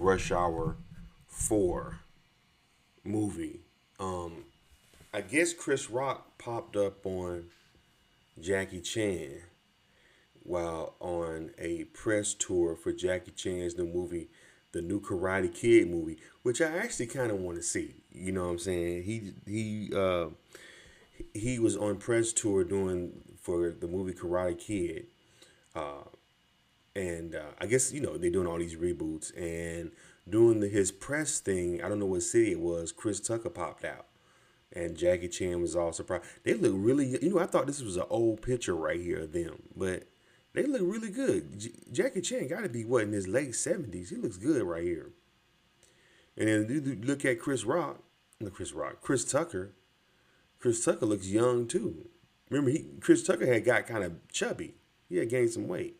Rush Hour 4 movie. Um, I guess Chris Rock popped up on Jackie Chan while on a press tour for Jackie Chan's new movie, the new Karate Kid movie, which I actually kind of want to see. You know what I'm saying? He was on press tour doing for the movie Karate Kid, and I guess they're doing all these reboots and doing his press thing. I don't know what city it was. Chris Tucker popped out, and Jackie Chan was all surprised. They look really. I thought this was an old picture right here of them, but they look really good. Jackie Chan got to be what in his late 70s. He looks good right here. And then you look at Chris Rock, not Chris Rock, Chris Tucker. Chris Tucker looks young too. Remember, Chris Tucker had got kind of chubby. He had gained some weight.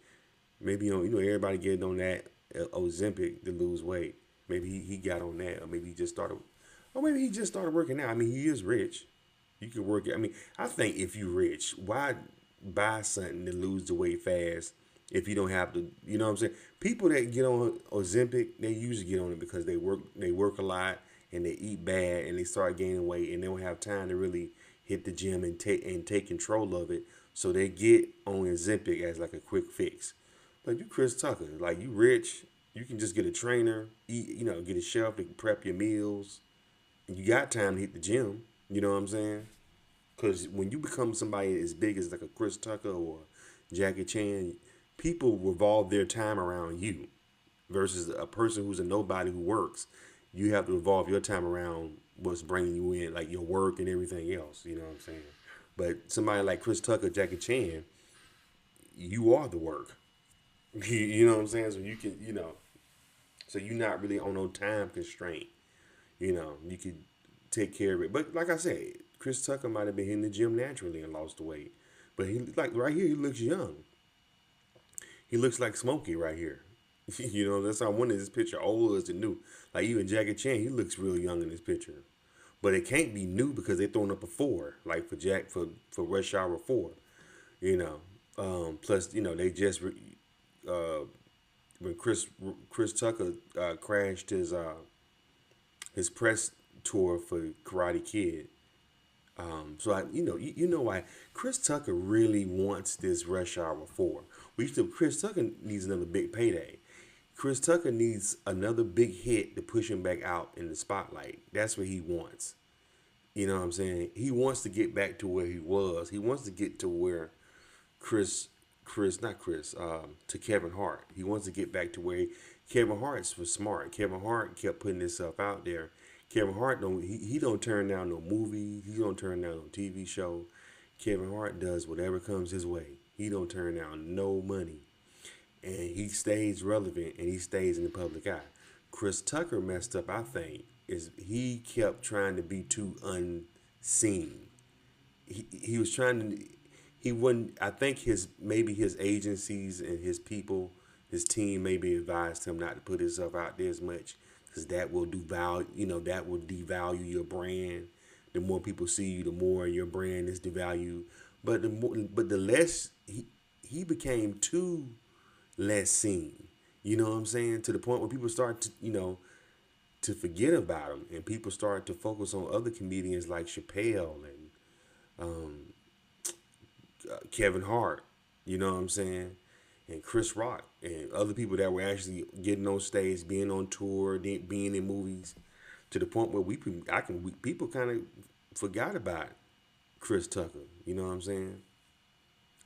Maybe everybody getting on that Ozempic to lose weight. Maybe he got on that, or maybe he just started, working out. I mean, he is rich. You could work. I mean, I think if you rich, why buy something to lose the weight fast if you don't have to? You know what I'm saying? People that get on Ozempic, they usually get on it because they work a lot and they eat bad and they start gaining weight and they don't have time to really hit the gym and take control of it. So they get on Ozempic as like a quick fix. Like you, Chris Tucker, like you rich, you can just get a trainer, eat, get a chef to prep your meals, and you got time to hit the gym. You know what I'm saying? Because when you become somebody as big as like a Chris Tucker or Jackie Chan, people revolve their time around you versus a person who's a nobody who works. You have to revolve your time around what's bringing you in, like your work and everything else. You know what I'm saying? But somebody like Chris Tucker, Jackie Chan, you are the work. You know what I'm saying? So you can, so you're not really on no time constraint. You could take care of it. But like I said, Chris Tucker might have been in the gym naturally and lost the weight. But he like right here, he looks young. He looks like Smokey right here. That's how I wanted this picture old or is it new? Like even Jackie Chan, he looks real young in this picture. But it can't be new because they're throwing up a 4, like for Rush Hour 4. You know. Plus, they just uh, when Chris Tucker crashed his press tour for Karate Kid. So you know why Chris Tucker really wants this Rush Hour 4. Chris Tucker needs another big payday. Chris Tucker needs another big hit to push him back out in the spotlight. That's what he wants. You know what I'm saying? He wants to get back to where he was. He wants to get to where Chris, not Chris, to Kevin Hart. He wants to get back to where Kevin Hart was smart. Kevin Hart kept putting himself out there. Kevin Hart he don't turn down no movie. He don't turn down no TV show. Kevin Hart does whatever comes his way. He don't turn down no money, and he stays relevant and he stays in the public eye. Chris Tucker messed up, I think, is he kept trying to be too unseen. He was trying to he wouldn't. I think his agencies and his people, his team maybe advised him not to put himself out there as much because that will do value. That will devalue your brand. The more people see you, the more your brand is devalued. But the less he became too less seen. You know what I'm saying? To the point where people start to forget about him, and people start to focus on other comedians like Chappelle and Kevin Hart. You know what I'm saying? And Chris Rock and other people that were actually getting on stage, being on tour, being in movies, to the point where people kind of forgot about Chris Tucker. You know what I'm saying?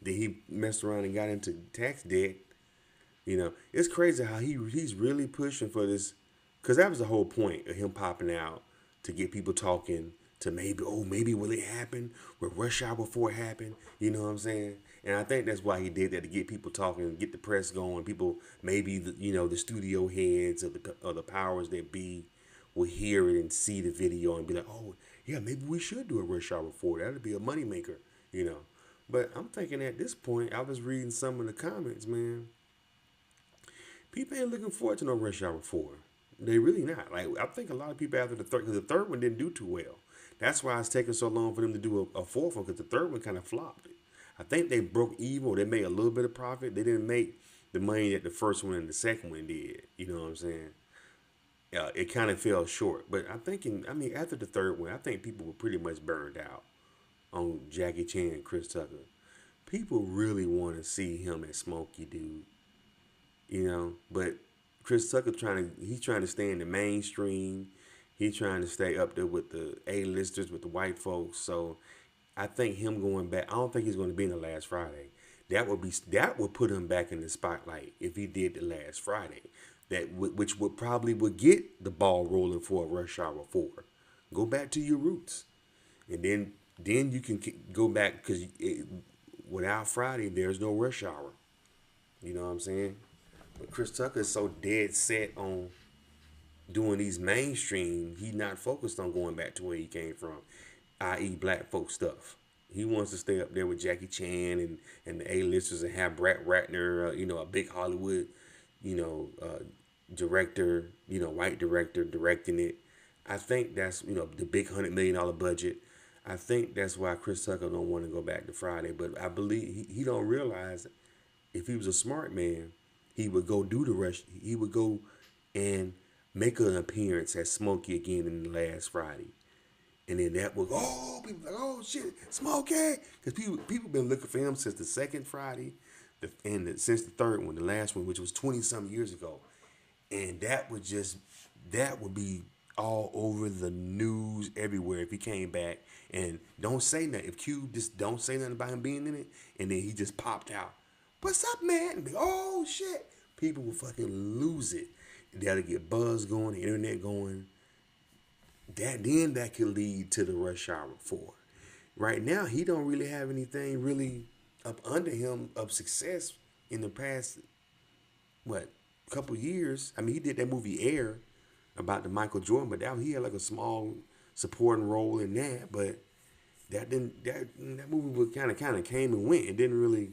Then he messed around and got into tax debt. It's crazy how he's really pushing for this, because that was the whole point of him popping out to get people talking. To maybe will it happen? Will Rush Hour 4 happen? You know what I'm saying? And I think that's why he did that, to get people talking, get the press going. People, maybe the studio heads of the powers that be will hear it and see the video and be like, oh yeah, maybe we should do a Rush Hour 4. That'd be a moneymaker, you know. But I'm thinking at this point, I was reading some of the comments, man. People ain't looking forward to no Rush Hour 4. They really not. Like, I think a lot of people after the third, because the third one didn't do too well. That's why it's taking so long for them to do a fourth one, because the third one kind of flopped. I think they broke even, or they made a little bit of profit. They didn't make the money that the first one and the second one did. You know what I'm saying? it kind of fell short. But I'm thinking, I mean, after the third one, I think people were pretty much burned out on Jackie Chan and Chris Tucker. People really want to see him as Smokey, dude. But Chris Tucker he's trying to stay in the mainstream. He's trying to stay up there with the A-listers, with the white folks. So I think him going back, I don't think he's going to be in the Last Friday. That would put him back in the spotlight if he did the Last Friday. Which would probably would get the ball rolling for a Rush Hour 4. Go back to your roots, and then you can go back because without Friday there's no Rush Hour. You know what I'm saying? But Chris Tucker is so dead set on doing these mainstream. He's not focused on going back to where he came from, i.e., black folk stuff. He wants to stay up there with Jackie Chan and the A-listers and have Brett Ratner, a big Hollywood, you know, uh, director, white director directing it. I think that's, the big $100 million budget. I think that's why Chris Tucker don't want to go back to Friday. But I believe he don't realize if he was a smart man, he would go do the rush. He would go and make an appearance as Smokey again in the Last Friday. And then that would, people like, oh shit, Smokey. Because people been looking for him since the second Friday, since the third one, the last one, which was 20 some years ago. And that would be all over the news everywhere if he came back and don't say nothing. If Cube just don't say nothing about him being in it, and then he just popped out, what's up, man? And be, oh shit, people will fucking lose it. That'll get buzz going, the internet going. That could lead to the Rush Hour 4. Right now, he don't really have anything really up under him of success in the past couple years. I mean, he did that movie Air about the Michael Jordan, but he had like a small supporting role in that. But that movie was kind of came and went. It didn't really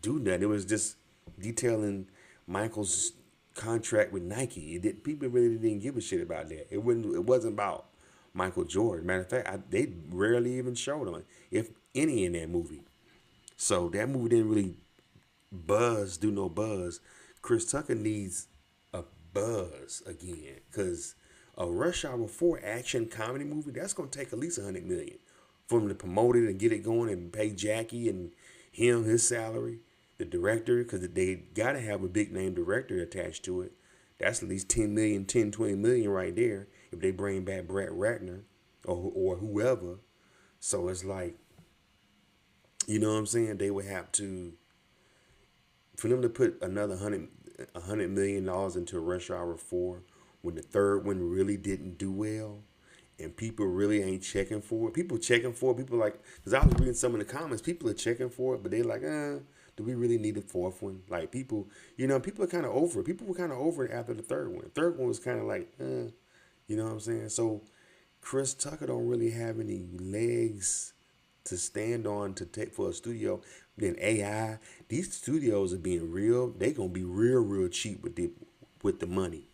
do that. It was just detailing Michael's contract with Nike. People really didn't give a shit about that. It wasn't about Michael Jordan. Matter of fact, they rarely even showed him, if any, in that movie. So that movie didn't really do no buzz. Chris Tucker needs a buzz again, because a Rush Hour 4 action comedy movie, that's gonna take at least $100 million for him to promote it and get it going and pay Jackie and him his salary, the director, because they gotta have a big name director attached to it. That's at least 10 million, 10, 20 million right there if they bring back Brett Ratner or whoever. So it's like, you know what I'm saying? They would have to, for them to put another $100 million into Rush Hour 4 when the third one really didn't do well and people really ain't checking for it. People checking for it. People like, because I was reading some of the comments, people are checking for it, but they like, do we really need a fourth one? Like people are kind of over it. People were kind of over it after the third one. The third one was kind of like, you know what I'm saying? So Chris Tucker don't really have any legs to stand on to take for a studio. Then AI, these studios are being real. They gonna be real cheap with the money.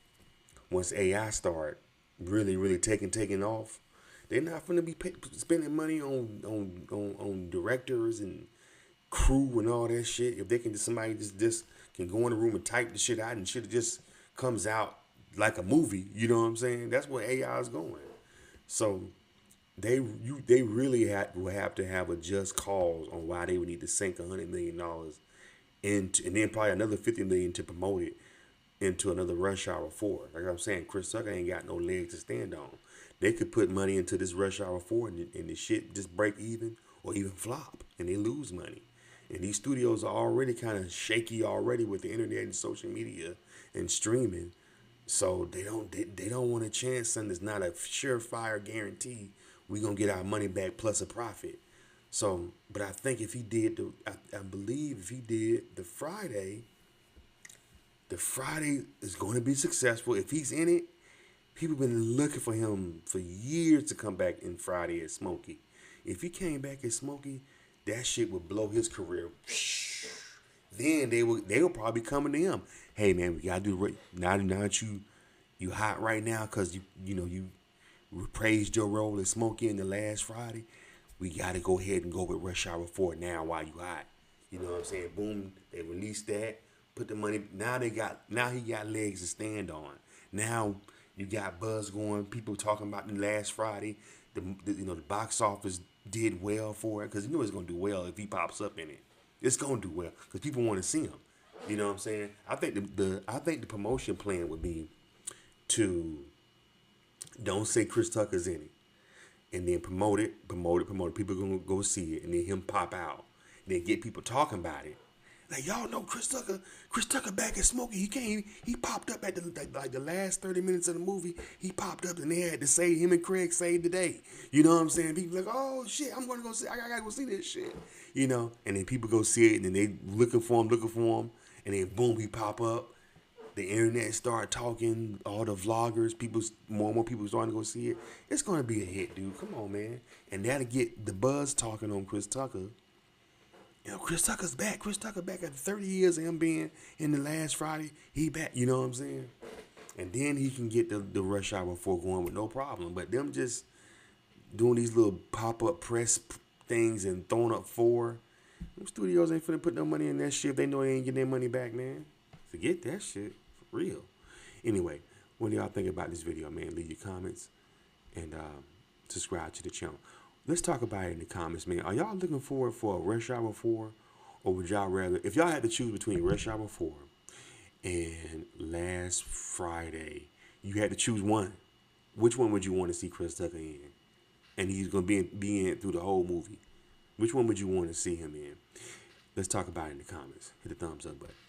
Once AI start really taking off, they're not gonna be spending money on directors and crew and all that shit. If they can somebody just can go in the room and type the shit out and shit just comes out like a movie. You know what I'm saying? That's where AI is going. So they really will have to have a just cause on why they would need to sink $100 million into, and then probably another $50 million to promote it into another Rush Hour 4. Like I'm saying, Chris Tucker ain't got no legs to stand on. They could put money into this Rush Hour 4 and the shit just break even or even flop and they lose money. And these studios are already kind of shaky already with the internet and social media and streaming. So they don't want a chance something that's not a surefire guarantee we gonna get our money back plus a profit. So, but I think if he did I believe if he did the Friday is going to be successful. If he's in it, people been looking for him for years to come back in Friday as Smokey. If he came back as Smokey, that shit would blow his career. Then they will probably coming to him. Hey man, we gotta do now that you hot right now because you praised your role as Smokey in the Last Friday. We gotta go ahead and go with Rush Hour 4 now while you hot. You know what I'm saying? Boom, they released that. Put the money. Now he got legs to stand on. Now You got buzz going. People talking about the last Friday. The box office did well for it because you know it's gonna do well if he pops up in it. It's gonna do well because people want to see him. You know what I'm saying? I think the promotion plan would be to don't say Chris Tucker's in it, and then promote it. People gonna go see it, and then him pop out, and then get people talking about it. Like y'all know Chris Tucker back at Smokey. He popped up at the last 30 minutes of the movie. He popped up and they had to say him and Craig saved the day. You know what I'm saying? People like, oh shit, I'm gonna go see. I gotta go see this shit. You know, and then people go see it and then they looking for him, and then boom, he pop up. The internet start talking. All the vloggers, more and more people starting to go see it. It's gonna be a hit, dude. Come on, man. And that'll get the buzz talking on Chris Tucker. You know, Chris Tucker's back. Chris Tucker back after 30 years of him being in the last Friday. He back. You know what I'm saying? And then he can get the Rush Hour 4 going with no problem. But them just doing these little pop-up press things and throwing up 4. Them studios ain't finna put no money in that shit if they know they ain't getting their money back, man. Forget that shit. For real. Anyway, what do y'all think about this video, man? Leave your comments and subscribe to the channel. Let's talk about it in the comments, man. Are y'all looking forward for a Rush Hour 4? Or would y'all rather, if y'all had to choose between Rush Hour 4 and Last Friday, you had to choose one, which one would you want to see Chris Tucker in? And he's going to be in through the whole movie. Which one would you want to see him in? Let's talk about it in the comments. Hit the thumbs up button.